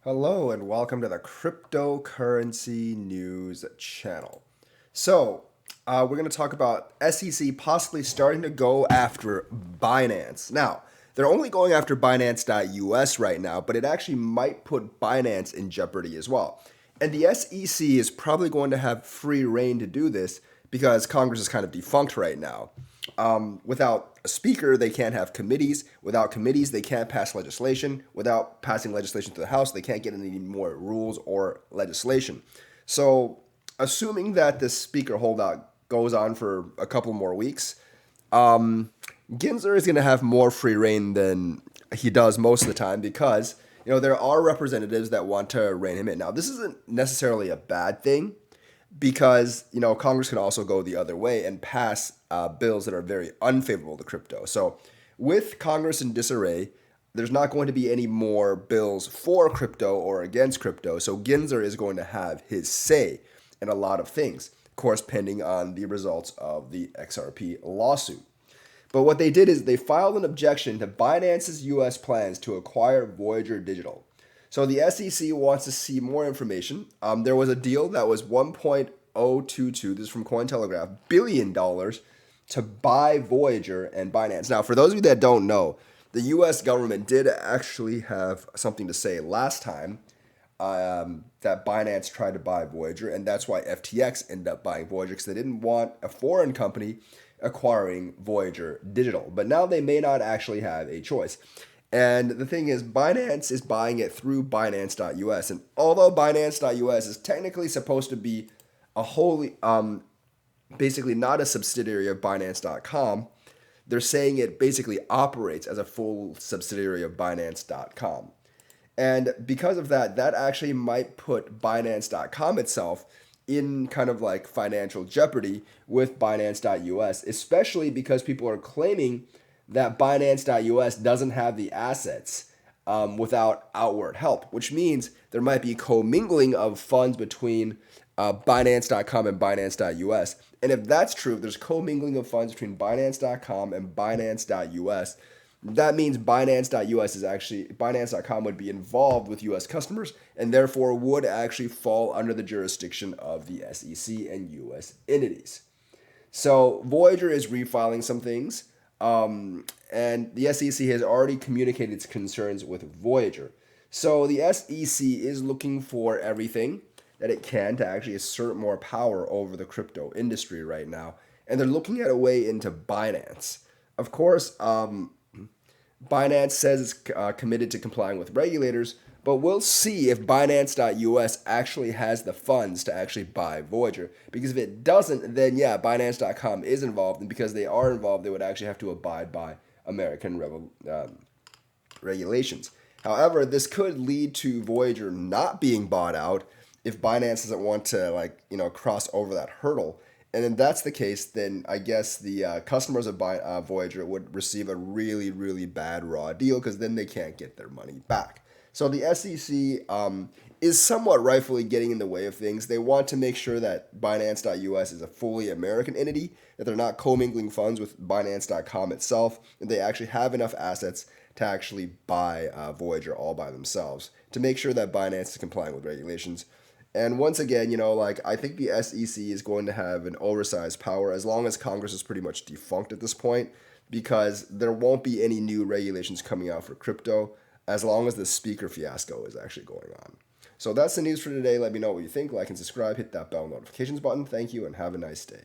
Hello and welcome to the Cryptocurrency News channel. We're going to talk about SEC possibly starting to go after Binance. Now, they're only going after Binance.us right now, but it actually might put Binance in jeopardy as well. And the SEC is probably going to have free reign to do this because Congress is kind of defunct right now. Without a speaker, they can't have committees. Without committees, they can't pass legislation. Without passing legislation to the House, they can't get any more rules or legislation. So, assuming that this speaker holdout goes on for a couple more weeks, Ginzer is going to have more free reign than he does most of the time because there are representatives that want to rein him in. Now, this isn't necessarily a bad thing because Congress can also go the other way and pass bills that are very unfavorable to crypto. So with Congress in disarray, there's not going to be any more bills for crypto or against crypto. So Ginzer is going to have his say in a lot of things, of course, pending on the results of the XRP lawsuit. But what they did is they filed an objection to Binance's U.S. plans to acquire Voyager Digital. So the SEC wants to see more information. There was a deal that was 1.022, this is from Cointelegraph, billion dollars to buy Voyager and Binance. Now, for those of you that don't know, the U.S. government did actually have something to say last time that Binance tried to buy Voyager, and that's why FTX ended up buying Voyager because they didn't want a foreign company acquiring Voyager Digital. But now they may not actually have a choice. And the thing is, Binance is buying it through Binance.us. And although Binance.us is technically supposed to be a wholly, basically not a subsidiary of Binance.com, they're saying it basically operates as a full subsidiary of Binance.com. And because of that, that actually might put Binance.com itself in kind of like financial jeopardy with Binance.us, especially because people are claiming that Binance.us doesn't have the assets without outward help, which means there might be commingling of funds between Binance.com and Binance.us. And if that's true, if there's commingling of funds between Binance.com and Binance.us, that means Binance.us is actually, Binance.com would be involved with US customers and therefore would actually fall under the jurisdiction of the SEC and US entities. So Voyager is refiling some things. And the SEC has already communicated its concerns with Voyager. So the SEC is looking for everything that it can to actually assert more power over the crypto industry right now. And they're looking at a way into Binance. Of course, Binance says it's committed to complying with regulators, but we'll see if Binance.us actually has the funds to actually buy Voyager. Because if it doesn't, then yeah, Binance.com is involved. And because they are involved, they would actually have to abide by American regulations. However, this could lead to Voyager not being bought out if Binance doesn't want to cross over that hurdle. And if that's the case, then I guess the customers of Voyager would receive a really, really bad raw deal because then they can't get their money back. So the SEC is somewhat rightfully getting in the way of things. They want to make sure that Binance.us is a fully American entity, that they're not commingling funds with Binance.com itself, and they actually have enough assets to actually buy Voyager all by themselves to make sure that Binance is complying with regulations. And once again, I think the SEC is going to have an oversized power as long as Congress is pretty much defunct at this point, because there won't be any new regulations coming out for crypto as long as the speaker fiasco is actually going on. So that's the news for today. Let me know what you think. Like and subscribe. Hit that bell notifications button. Thank you and have a nice day.